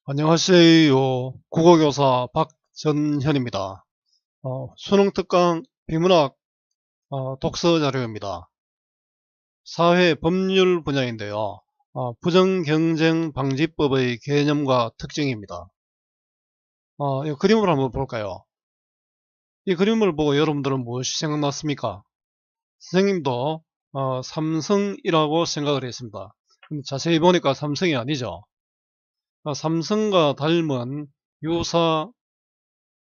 안녕하세요. 국어교사 박전현입니다. 수능특강 비문학 독서 자료입니다. 사회 법률 분야인데요. 부정경쟁방지법의 개념과 특징입니다. 이 그림을 한번 볼까요? 이 그림을 보고 여러분들은 무엇이 생각났습니까? 선생님도 삼성이라고 생각을 했습니다. 근데 자세히 보니까 삼성이 아니죠. 삼성과 닮은 유사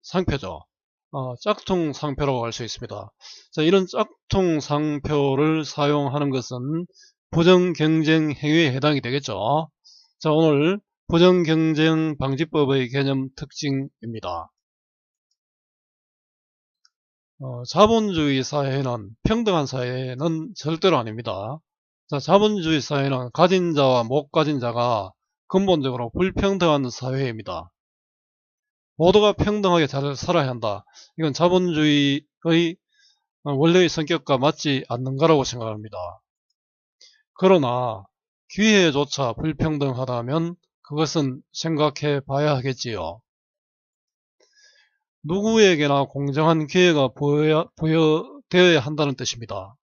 상표죠. 짝퉁 상표라고 할 수 있습니다. 자, 이런 짝퉁 상표를 사용하는 것은 부정경쟁 행위에 해당이 되겠죠. 자, 오늘 부정경쟁 방지법의 개념 특징입니다. 자본주의 사회는 평등한 사회는 절대로 아닙니다. 자, 자본주의 사회는 가진 자와 못 가진 자가 근본적으로 불평등한 사회입니다. 모두가 평등하게 잘 살아야 한다. 이건 자본주의의 원래의 성격과 맞지 않는 거라고 생각합니다. 그러나 기회조차 불평등하다면 그것은 생각해 봐야 하겠지요. 누구에게나 공정한 기회가 부여되어야 한다는 뜻입니다.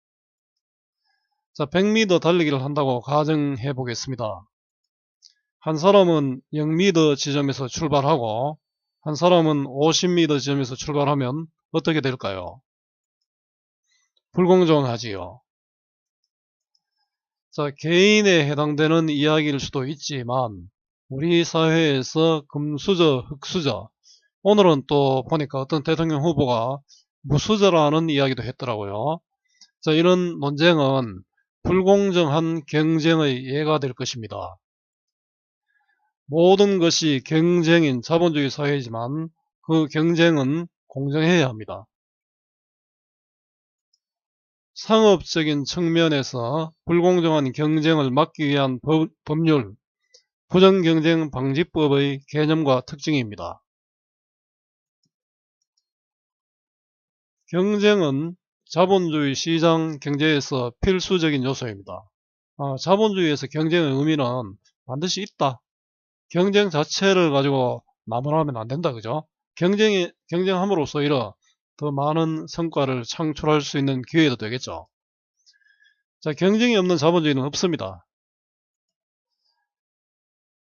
자, 100m 달리기를 한다고 가정해 보겠습니다. 한 사람은 0m 지점에서 출발하고 한 사람은 50m 지점에서 출발하면 어떻게 될까요? 불공정하지요. 자, 개인에 해당되는 이야기일 수도 있지만 우리 사회에서 금수저, 흑수저, 오늘은 또 보니까 어떤 대통령 후보가 무수저라는 이야기도 했더라고요. 자, 이런 논쟁은 불공정한 경쟁의 예가 될 것입니다. 모든 것이 경쟁인 자본주의 사회이지만 그 경쟁은 공정해야 합니다. 상업적인 측면에서 불공정한 경쟁을 막기 위한 법률, 부정경쟁방지법의 개념과 특징입니다. 경쟁은 자본주의 시장 경제에서 필수적인 요소입니다. 자본주의에서 경쟁의 의미는 반드시 있다. 경쟁 자체를 가지고 나무라면 안 된다. 그죠? 경쟁함으로써 오히려 더 많은 성과를 창출할 수 있는 기회도 되겠죠. 자, 경쟁이 없는 자본주의는 없습니다.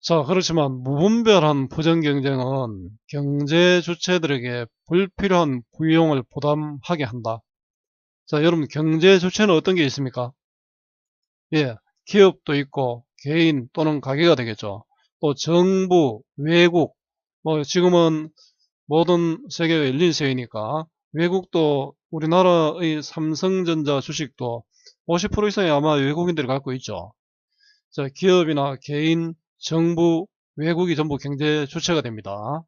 자, 그렇지만 무분별한 부정경쟁은 경제 주체들에게 불필요한 비용을 부담하게 한다. 자, 여러분 경제 주체는 어떤 게 있습니까? 예, 기업도 있고 개인 또는 가게가 되겠죠. 또 정부, 외국, 뭐 지금은 모든 세계가 열린 세계니까 외국도 우리나라의 삼성전자 주식도 50% 이상이 아마 외국인들이 갖고 있죠. 자, 기업이나 개인, 정부, 외국이 전부 경제 주체가 됩니다.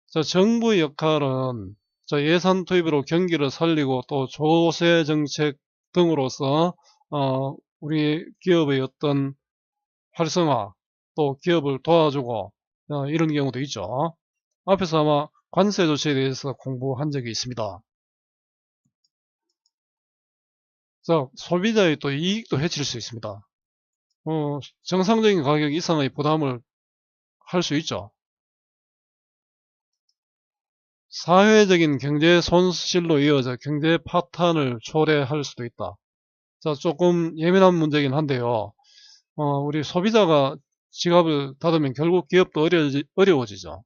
자, 정부의 역할은 자, 예산 투입으로 경기를 살리고 또 조세 정책 등으로서 우리 기업의 어떤 활성화 또 기업을 도와주고 이런 경우도 있죠. 앞에서 아마 관세 조치에 대해서 공부한 적이 있습니다. 자, 소비자의 또 이익도 해칠 수 있습니다. 정상적인 가격 이상의 부담을 할 수 있죠. 사회적인 경제 손실로 이어져 경제 파탄을 초래할 수도 있다. 자, 조금 예민한 문제긴 한데요. 우리 소비자가 지갑을 닫으면 결국 기업도 어려워지죠.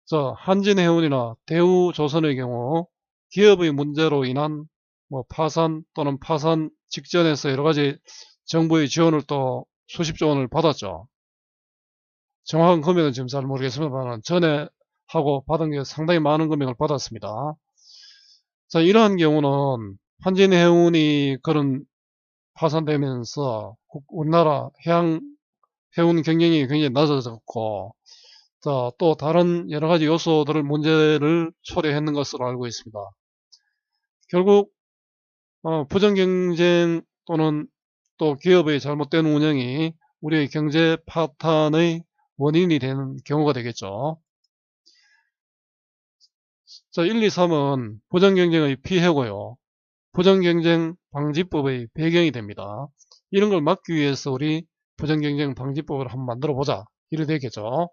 자, 한진해운이나 대우조선의 경우 기업의 문제로 인한 뭐 파산 또는 파산 직전에서 여러 가지 정부의 지원을 또 수십조 원을 받았죠. 정확한 금액은 지금 잘 모르겠습니다만 전에 하고 받은 게 상당히 많은 금액을 받았습니다. 자, 이러한 경우는 한진해운이 그런 파산되면서 우리나라 해운 경영이 굉장히 낮아졌고 자, 또 다른 여러 가지 요소들을 문제를 초래했는 것으로 알고 있습니다. 결국 부정경쟁 또는 또 기업의 잘못된 운영이 우리의 경제 파탄의 원인이 되는 경우가 되겠죠. 자, 1, 2, 3은 부정경쟁의 피해고요. 부정경쟁 방지법의 배경이 됩니다. 이런 걸 막기 위해서 우리 부정경쟁 방지법을 한번 만들어 보자. 이래 되겠죠.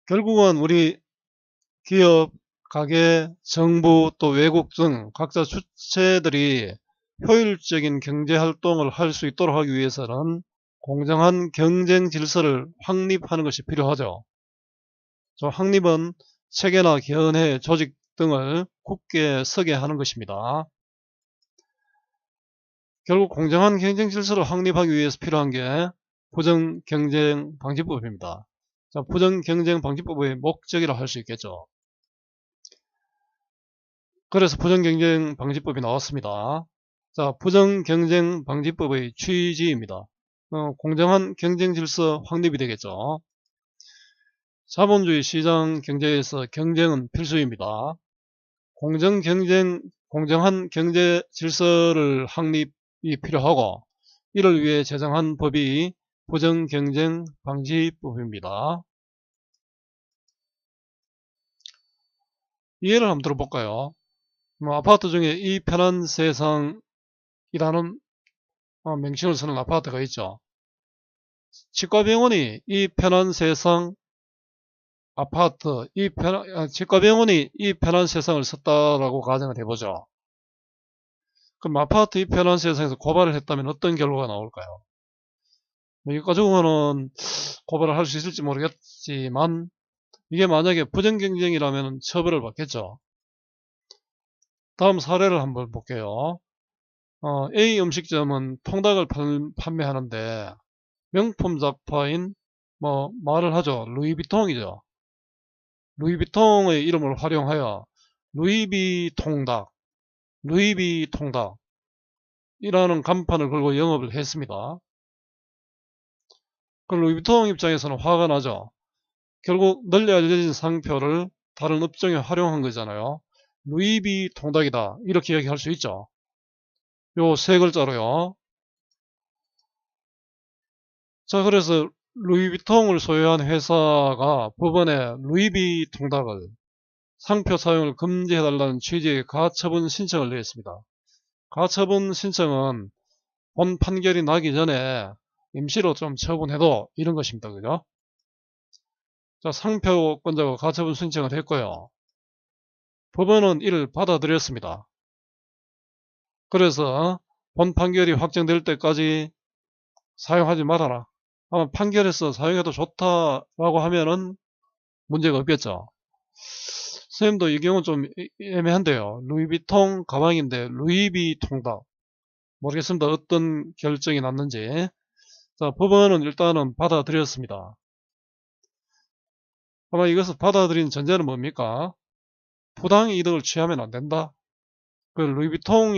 결국은 우리 기업, 가게, 정부 또 외국 등 각자 주체들이 효율적인 경제활동을 할 수 있도록 하기 위해서는 공정한 경쟁 질서를 확립하는 것이 필요하죠. 저 확립은 체계나 견해, 조직 등을 굳게 서게 하는 것입니다. 결국 공정한 경쟁 질서를 확립하기 위해서 필요한 게 부정경쟁방지법입니다. 자, 부정경쟁방지법의 목적이라 할 수 있겠죠. 그래서 부정경쟁방지법이 나왔습니다. 자, 부정경쟁방지법의 취지입니다. 공정한 경쟁질서 확립이 되겠죠. 자본주의 시장 경제에서 경쟁은 필수입니다. 공정한 경제 질서를 확립이 필요하고, 이를 위해 제정한 법이 부정경쟁방지법입니다. 이해를 한번 들어볼까요? 아파트 중에 이 편한 세상이라는 명칭을 쓰는 아파트가 있죠. 치과병원이 이 편한 세상 아파트, 치과병원이 이 편한 세상을 썼다라고 가정을 해보죠. 그럼 아파트 이 편한 세상에서 고발을 했다면 어떤 결과가 나올까요? 이거 가지고는 고발을 할 수 있을지 모르겠지만, 이게 만약에 부정경쟁이라면 처벌을 받겠죠. 다음 사례를 한번 볼게요. A 음식점은 통닭을 판매하는데 명품 잡화인 말을 하죠. 루이비통이죠. 루이비통의 이름을 활용하여 루이비 통닭, 루이비 통닭 이라는 간판을 걸고 영업을 했습니다. 그 루이비통 입장에서는 화가 나죠. 결국 널리 알려진 상표를 다른 업종에 활용한 거잖아요. 루이비 통닭이다 이렇게 얘기할 수 있죠. 요 세 글자로요. 자, 그래서 루이비통을 소유한 회사가 법원에 루이비 통닭을 상표 사용을 금지해달라는 취지의 가처분 신청을 냈습니다. 가처분 신청은 본 판결이 나기 전에 임시로 좀 처분해도 이런 것입니다. 그죠? 자, 상표권자가 가처분 신청을 했고요. 법원은 이를 받아들였습니다. 그래서 본 판결이 확정될 때까지 사용하지 말아라. 아마 판결에서 사용해도 좋다라고 하면은 문제가 없겠죠. 선생님도 이 경우 좀 애매한데요. 루이비통 가방인데 루이비 통닭. 모르겠습니다. 어떤 결정이 났는지. 자, 법원은 일단은 받아들였습니다. 아마 이것을 받아들인 전제는 뭡니까? 부당 이득을 취하면 안 된다. 그 루이비통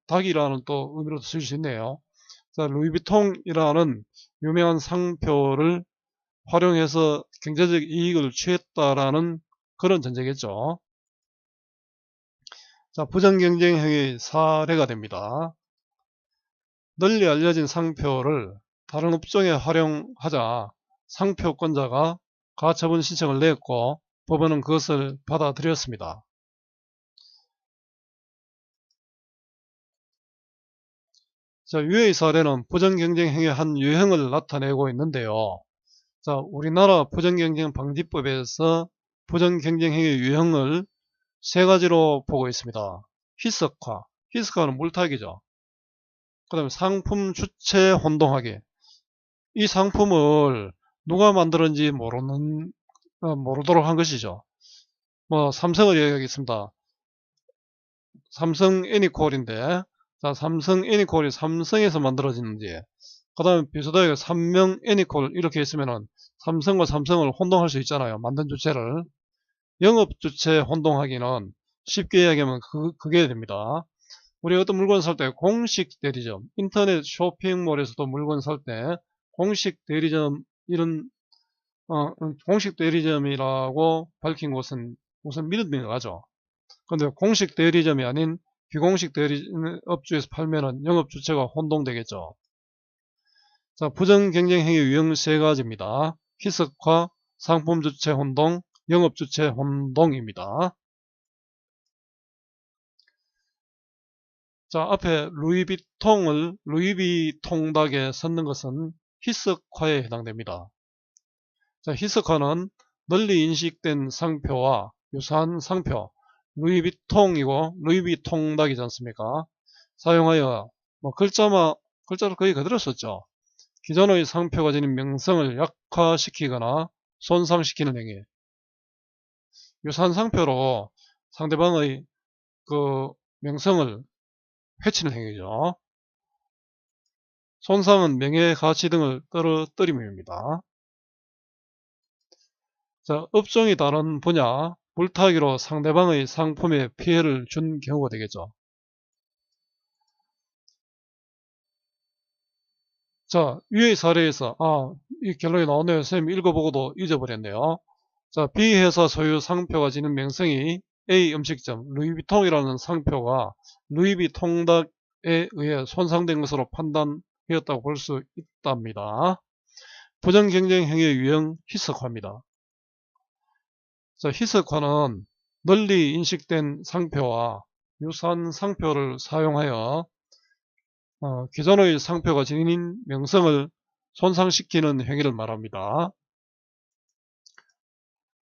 닭이라는 또 의미로도 쓸 수 있네요. 자, 루이비통이라는 유명한 상표를 활용해서 경제적 이익을 취했다라는 그런 전제겠죠. 자, 부정경쟁 행위의 사례가 됩니다. 널리 알려진 상표를 다른 업종에 활용하자 상표권자가 가처분 신청을 냈고 법원은 그것을 받아들였습니다. 자, 위의 사례는 부정경쟁 행위의 한 유형을 나타내고 있는데요. 자, 우리나라 부정경쟁 방지법에서 부정경쟁 행위 유형을 세 가지로 보고 있습니다. 희석화, 희석화는 물타기죠. 그 다음에 상품 주체 혼동하기. 이 상품을 누가 만들었는지 모르도록 한 것이죠. 삼성을 얘기하겠습니다. 삼성 애니콜인데, 자, 삼성 애니콜이 삼성에서 만들어지는지, 그 다음에 비슷하게 삼명 애니콜 이렇게 있으면은 삼성과 삼성을 혼동할 수 있잖아요. 만든 주체를. 영업 주체 혼동하기는 쉽게 이야기하면 그게 됩니다. 우리 어떤 물건 살 때 공식 대리점, 인터넷 쇼핑몰에서도 물건 살 때 공식 대리점 공식 대리점이라고 밝힌 곳은 우선 믿음이 가죠. 근데 공식 대리점이 아닌 비공식 대리업주에서 팔면은 영업 주체가 혼동되겠죠. 자, 부정 경쟁 행위 유형 세 가지입니다. 희석화, 상품 주체 혼동, 영업 주체 혼동입니다. 자, 앞에 루이비 통닭에 섞는 것은 희석화에 해당됩니다. 자, 희석화는 널리 인식된 상표와 유사한 상표, 루이비통이고 루이비 통닭이지 않습니까? 사용하여 글자를 거의 그대로 썼죠. 기존의 상표가 지닌 명성을 약화시키거나 손상시키는 행위. 유사한 상표로 상대방의 그 명성을 해치는 행위죠. 손상은 명예, 가치 등을 떨어뜨림입니다. 자, 업종이 다른 분야, 물타기로 상대방의 상품에 피해를 준 경우가 되겠죠. 자, 위의 사례에서, 이 결론이 나오네요. 선생님 읽어보고도 잊어버렸네요. 자, B회사 소유 상표가 지닌 명성이 A 음식점, 루이비통이라는 상표가 루이비 통닭에 의해 손상된 것으로 판단되었다고 볼 수 있답니다. 부정경쟁 행위의 유형 희석화입니다. 자, 희석화는 널리 인식된 상표와 유사한 상표를 사용하여 기존의 상표가 지닌 명성을 손상시키는 행위를 말합니다.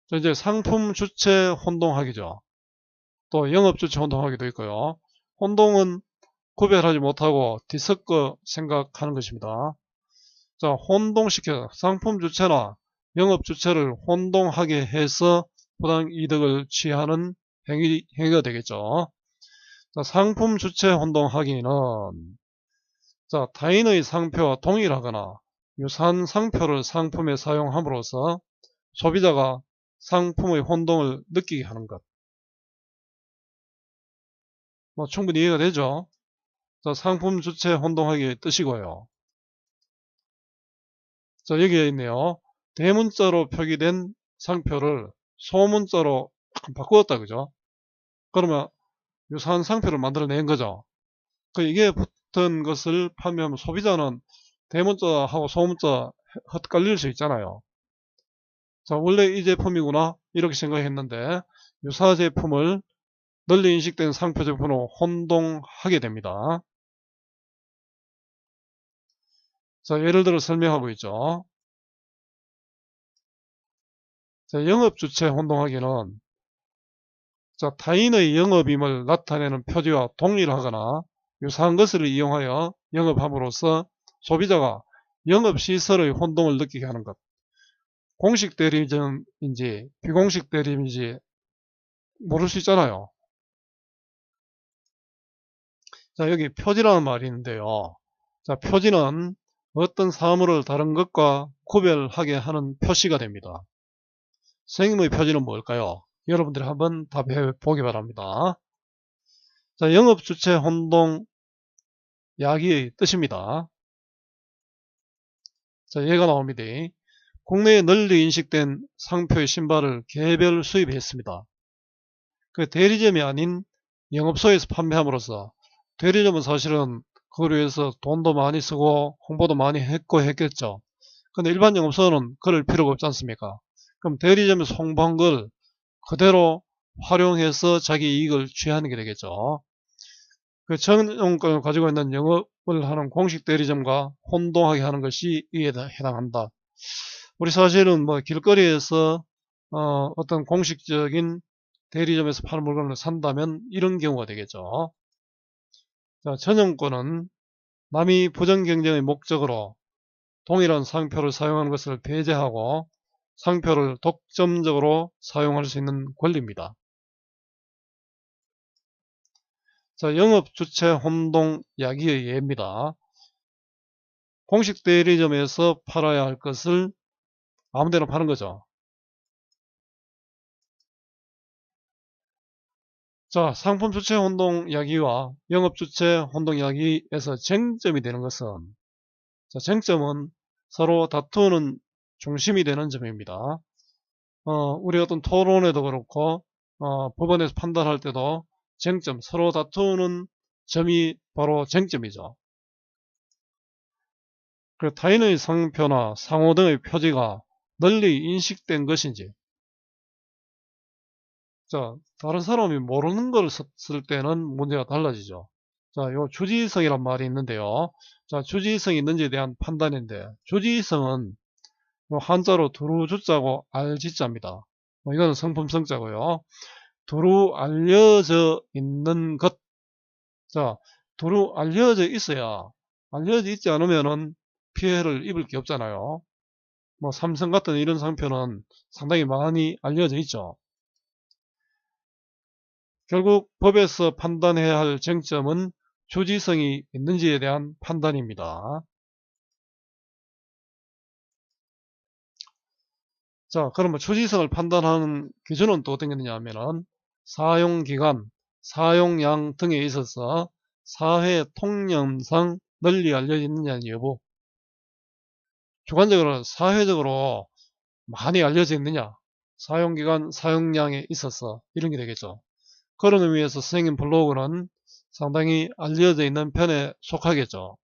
자, 이제 상품 주체 혼동하기죠. 또 영업 주체 혼동하기도 있고요. 혼동은 구별하지 못하고 뒤섞어 생각하는 것입니다. 자, 혼동시켜 상품 주체나 영업 주체를 혼동하게 해서 부당 이득을 취하는 행위가 되겠죠. 자, 상품 주체 혼동하기는 자, 타인의 상표와 동일하거나 유사한 상표를 상품에 사용함으로써 소비자가 상품의 혼동을 느끼게 하는 것. 충분히 이해가 되죠? 자, 상품 주체 혼동하기의 뜻이고요. 자, 여기에 있네요. 대문자로 표기된 상표를 소문자로 바꾸었다, 그죠? 그러면 유사한 상표를 만들어낸 거죠. 이게 붙은 것을 판매하면 소비자는 대문자하고 소문자 헷갈릴 수 있잖아요. 자, 원래 이 제품이구나 이렇게 생각했는데 유사 제품을 널리 인식된 상표 제품으로 혼동하게 됩니다. 자, 예를 들어 설명하고 있죠. 자, 영업 주체 혼동하기는 자, 타인의 영업임을 나타내는 표지와 동일하거나 유사한 것을 이용하여 영업함으로써 소비자가 영업시설의 혼동을 느끼게 하는 것. 공식 대리점인지 비공식 대리점인지 모를 수 있잖아요. 자, 여기 표지라는 말이 있는데요. 자, 표지는 어떤 사물을 다른 것과 구별하게 하는 표시가 됩니다. 선생님의 표지는 뭘까요? 여러분들이 한번 답해 보기 바랍니다. 자, 영업주체 혼동 야기의 뜻입니다. 자, 얘가 나옵니다. 국내에 널리 인식된 상표의 신발을 개별 수입했습니다. 그 대리점이 아닌 영업소에서 판매함으로써 대리점은 사실은 그걸 위해서 돈도 많이 쓰고 홍보도 많이 했고 했겠죠. 근데 일반 영업소는 그럴 필요가 없지 않습니까? 그럼 대리점에서 홍보한 걸 그대로 활용해서 자기 이익을 취하는 게 되겠죠. 그 전용권을 가지고 있는 영업을 하는 공식 대리점과 혼동하게 하는 것이 이에 해당한다. 우리 사실은 길거리에서 어떤 공식적인 대리점에서 파는 물건을 산다면 이런 경우가 되겠죠. 자, 전용권은 남이 부정경쟁의 목적으로 동일한 상표를 사용하는 것을 배제하고 상표를 독점적으로 사용할 수 있는 권리입니다. 자, 영업주체 혼동 야기의 예입니다. 공식 대리점에서 팔아야 할 것을 아무데나 파는 거죠. 자, 상품 주체 혼동 야기와 영업 주체 혼동 야기에서 쟁점이 되는 것은 자, 쟁점은 서로 다투는 중심이 되는 점입니다. 우리 어떤 토론에도 그렇고 법원에서 판단할 때도 쟁점, 서로 다투는 점이 바로 쟁점이죠. 그 타인의 상표나 상호 등의 표지가 널리 인식된 것인지 자, 다른 사람이 모르는 걸 썼을 때는 문제가 달라지죠. 자, 요 주지성이란 말이 있는데요. 자, 주지성이 있는지에 대한 판단인데, 주지성은 요 한자로 두루 주자고 알지자입니다. 이거는 성품성자고요. 두루 알려져 있는 것. 자, 두루 알려져 있어야, 알려져 있지 않으면은 피해를 입을 게 없잖아요. 삼성 같은 이런 상표는 상당히 많이 알려져 있죠. 결국 법에서 판단해야 할 쟁점은 주지성이 있는지에 대한 판단입니다. 자, 그러면 주지성을 판단하는 기준은 또 어떤 게 있느냐 하면은 사용기간, 사용량 등에 있어서 사회 통념상 널리 알려져 있느냐는 여부. 주관적으로 사회적으로 많이 알려져 있느냐, 사용기간, 사용량에 있어서 이런 게 되겠죠. 그런 의미에서 선생님 블로그는 상당히 알려져 있는 편에 속하겠죠.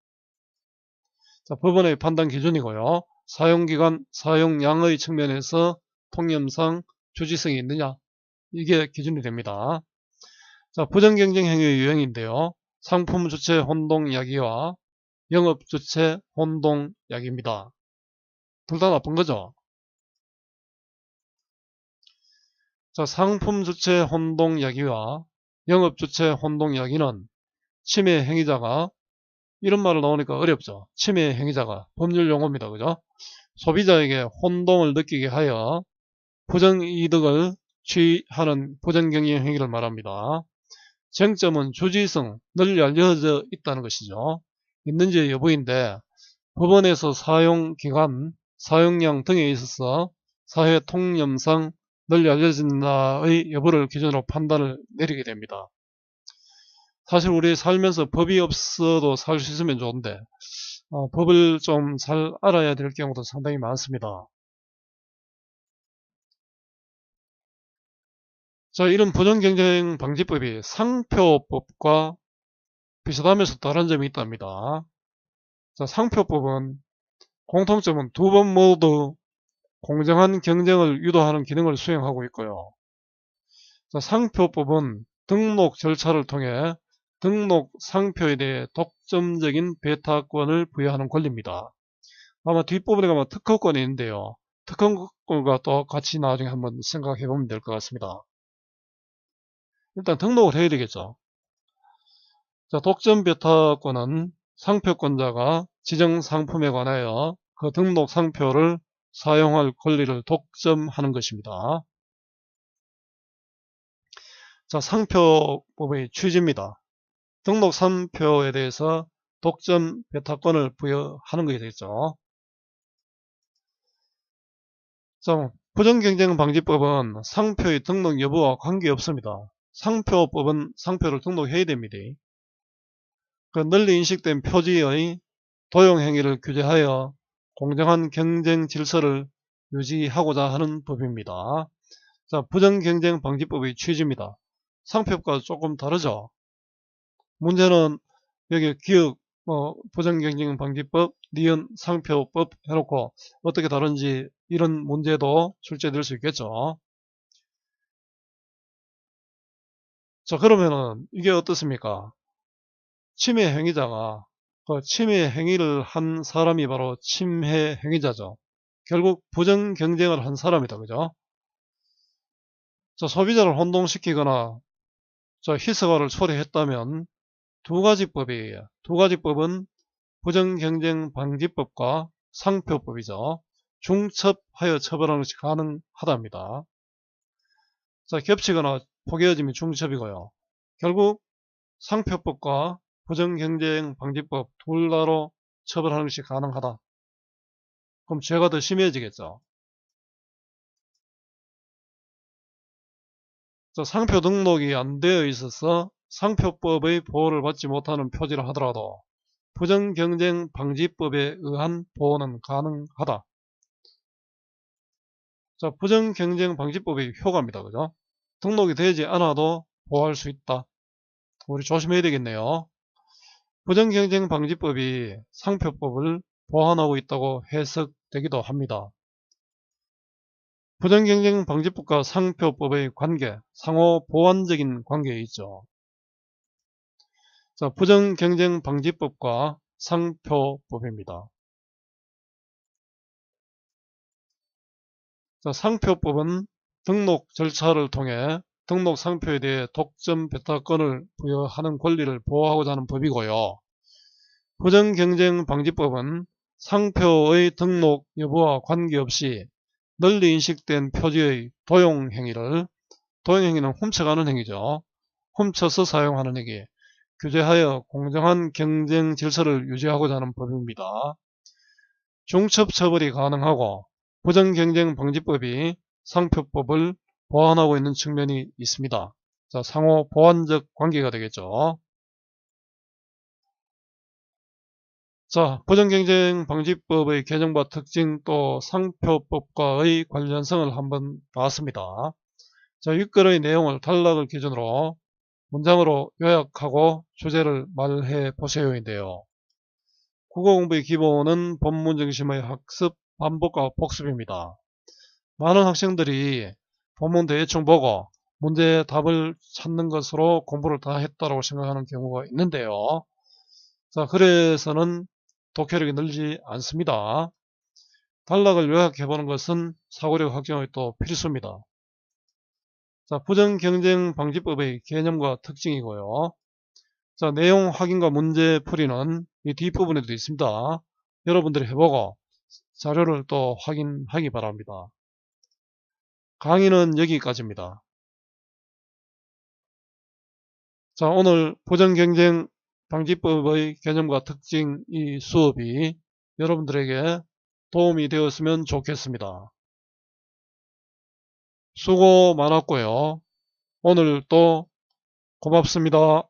자, 법원의 판단 기준이고요. 사용기간, 사용량의 측면에서 통념상 주지성이 있느냐, 이게 기준이 됩니다. 자, 부정경쟁 행위의 유형인데요. 상품 주체 혼동 야기와 영업 주체 혼동 야기입니다. 둘 다 나쁜 거죠. 자, 상품 주체 혼동 야기와 영업 주체 혼동 야기는 침해 행위자가, 이런 말을 나오니까 어렵죠. 침해 행위자가 법률 용어입니다. 그죠? 소비자에게 혼동을 느끼게 하여 부정이득을 취하는 부정경쟁 행위를 말합니다. 쟁점은 주지성, 널리 알려져 있다는 것이죠. 있는지 여부인데, 법원에서 사용기간, 사용량 등에 있어서 사회 통념상 널리 알려진다의 여부를 기준으로 판단을 내리게 됩니다. 사실 우리 살면서 법이 없어도 살 수 있으면 좋은데 법을 좀 잘 알아야 될 경우도 상당히 많습니다. 자, 이런 부정경쟁 방지법이 상표법과 비슷하면서 다른 점이 있답니다. 자, 상표법은 공통점은 두 번 모두 공정한 경쟁을 유도하는 기능을 수행하고 있고요. 자, 상표법은 등록 절차를 통해 등록 상표에 대해 독점적인 배타권을 부여하는 권리입니다. 아마 뒷부분에 가면 특허권이 있는데요. 특허권과 또 같이 나중에 한번 생각해 보면 될 것 같습니다. 일단 등록을 해야 되겠죠. 자, 독점 배타권은 상표권자가 지정 상품에 관하여 그 등록 상표를 사용할 권리를 독점하는 것입니다. 자, 상표법의 취지입니다. 등록 상표에 대해서 독점 배타권을 부여하는 것이 되겠죠. 자, 부정경쟁방지법은 상표의 등록 여부와 관계없습니다. 상표법은 상표를 등록해야 됩니다. 그 널리 인식된 표지의 도용행위를 규제하여 공정한 경쟁 질서를 유지하고자 하는 법입니다. 자, 부정경쟁방지법의 취지입니다. 상표법과 조금 다르죠. 문제는 여기 기억, 부정경쟁방지법, 니은 상표법 해놓고 어떻게 다른지 이런 문제도 출제될 수 있겠죠. 자, 그러면은 이게 어떻습니까? 침해 행위자가 그 침해 행위를 한 사람이 바로 침해 행위자죠. 결국 부정 경쟁을 한 사람이다. 그죠? 자, 소비자를 혼동시키거나 자, 희석화를 초래했다면 두 가지 법이에요. 두 가지 법은 부정 경쟁 방지법과 상표법이죠. 중첩하여 처벌하는 것이 가능하답니다. 자, 겹치거나 포개어짐이 중첩이고요. 결국 상표법과 부정경쟁방지법 둘 다로 처벌하는 것이 가능하다. 그럼 죄가 더 심해지겠죠. 자, 상표 등록이 안 되어 있어서 상표법의 보호를 받지 못하는 표지를 하더라도 부정경쟁방지법에 의한 보호는 가능하다. 자, 부정경쟁방지법의 효과입니다. 그죠? 등록이 되지 않아도 보호할 수 있다. 우리 조심해야 되겠네요. 부정경쟁방지법이 상표법을 보완하고 있다고 해석되기도 합니다. 부정경쟁방지법과 상표법의 관계, 상호 보완적인 관계에 있죠. 자, 부정경쟁방지법과 상표법입니다. 자, 상표법은 등록 절차를 통해 등록 상표에 대해 독점 배타권을 부여하는 권리를 보호하고자 하는 법이고요. 부정경쟁방지법은 상표의 등록 여부와 관계없이 널리 인식된 표지의 도용행위는 훔쳐가는 행위죠. 훔쳐서 사용하는 행위, 규제하여 공정한 경쟁 질서를 유지하고자 하는 법입니다. 중첩처벌이 가능하고 부정경쟁방지법이 상표법을 보완하고 있는 측면이 있습니다. 자, 상호 보완적 관계가 되겠죠. 자, 부정경쟁방지법의 개정과 특징 또 상표법과의 관련성을 한번 봤습니다. 자, 윗글의 내용을 단락을 기준으로 문장으로 요약하고 주제를 말해 보세요인데요. 국어 공부의 기본은 본문 중심의 학습, 반복과 복습입니다. 많은 학생들이 본문 대충 보고 문제의 답을 찾는 것으로 공부를 다 했다고 생각하는 경우가 있는데요. 자, 그래서는 독해력이 늘지 않습니다. 단락을 요약해보는 것은 사고력 확장의 또 필수입니다. 자, 부정경쟁방지법의 개념과 특징이고요. 자, 내용 확인과 문제 풀이는 이 뒷부분에도 있습니다. 여러분들이 해보고 자료를 또 확인하기 바랍니다. 강의는 여기까지입니다. 자, 오늘 부정경쟁방지법의 개념과 특징 이 수업이 여러분들에게 도움이 되었으면 좋겠습니다. 수고 많았고요. 오늘도 고맙습니다.